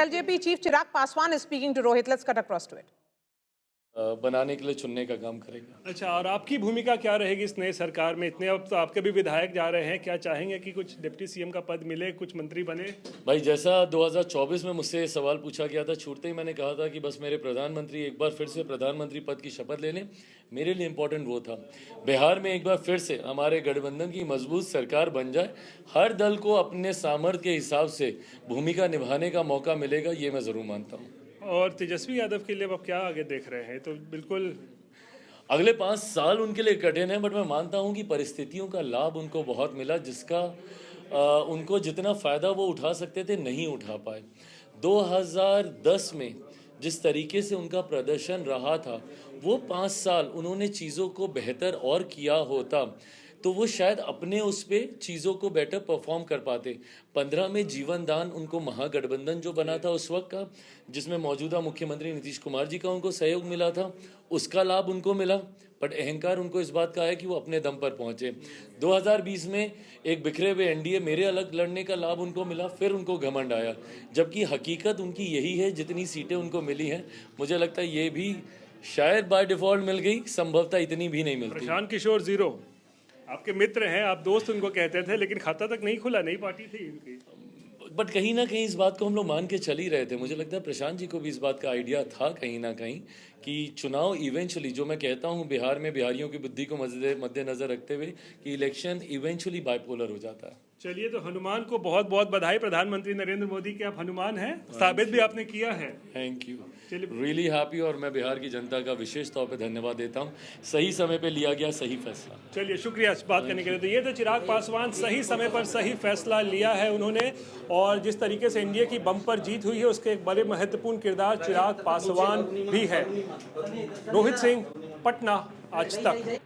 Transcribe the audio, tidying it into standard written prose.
LJP Chief Chirag Paswan is speaking to Rohit. Let's cut across to it. बनाने के लिए चुनने का काम करेगा। अच्छा, और आपकी भूमिका क्या रहेगी इस नए सरकार में? इतने अब तो आपके भी विधायक जा रहे हैं, क्या चाहेंगे कि कुछ डिप्टी सीएम का पद मिले, कुछ मंत्री बने? भाई, जैसा 2024 में मुझसे ये सवाल पूछा गया था, छूटते ही मैंने कहा था कि बस मेरे प्रधानमंत्री एक बार फिर से प्रधानमंत्री पद की शपथ ले लें। मेरे लिए इम्पोर्टेंट वो था। बिहार में एक बार फिर से हमारे गठबंधन की मजबूत सरकार बन जाए, हर दल को अपने सामर्थ्य के हिसाब से भूमिका निभाने का मौका मिलेगा, ये मैं ज़रूर मानता हूँ। और तेजस्वी यादव के लिए अब क्या आगे देख रहे हैं? तो बिल्कुल अगले 5 साल उनके लिए कठिन है, बट मैं मानता हूं कि परिस्थितियों का लाभ उनको बहुत मिला, जिसका उनको जितना फ़ायदा वो उठा सकते थे नहीं उठा पाए। 2010 में जिस तरीके से उनका प्रदर्शन रहा था, वो 5 साल उन्होंने चीज़ों को बेहतर और किया होता तो वो शायद अपने उस पे चीज़ों को बेटर परफॉर्म कर पाते। 15 में जीवन दान उनको महागठबंधन जो बना था उस वक्त का, जिसमें मौजूदा मुख्यमंत्री नीतीश कुमार जी का उनको सहयोग मिला था, उसका लाभ उनको मिला। बट अहंकार उनको इस बात का है कि वो अपने दम पर पहुंचे। 2020 में एक बिखरे हुए एनडीए मेरे अलग लड़ने का लाभ उनको मिला, फिर उनको घमंड आया, जबकि हकीकत उनकी यही है। जितनी सीटें उनको मिली हैं, मुझे लगता है ये भी शायद बाय डिफॉल्ट मिल गई, संभवतः इतनी भी नहीं मिलती। प्रशांत किशोर जीरो आपके मित्र हैं, आप दोस्त उनको कहते थे, लेकिन खाता तक नहीं खुला, नई पार्टी थी इनकी। बट कहीं ना कहीं इस बात को हम लोग मान के चल ही रहे थे। मुझे लगता है प्रशांत जी को भी इस बात का आइडिया था कहीं ना कहीं कि चुनाव इवेंचुअली, जो मैं कहता हूँ बिहार में बिहारियों की बुद्धि को मद्देनजर रखते हुए, कि इलेक्शन इवेंचुअली बाइपोलर हो जाता है। चलिए, तो हनुमान को बहुत बहुत बधाई। प्रधानमंत्री नरेंद्र मोदी के आप हनुमान हैं, साबित भी आपने किया है। Thank you, really happy. और मैं बिहार की जनता का विशेष तौर पे धन्यवाद देता हूँ। सही समय पे लिया गया सही फैसला। चलिए, शुक्रिया इस बात करने के लिए। तो ये तो चिराग पासवान, सही समय पर सही फैसला लिया है उन्होंने, और जिस तरीके से इंडिया की बम्पर जीत हुई है उसके एक बड़े महत्वपूर्ण किरदार चिराग पासवान भी है। रोहित सिंह, पटना, आज तक।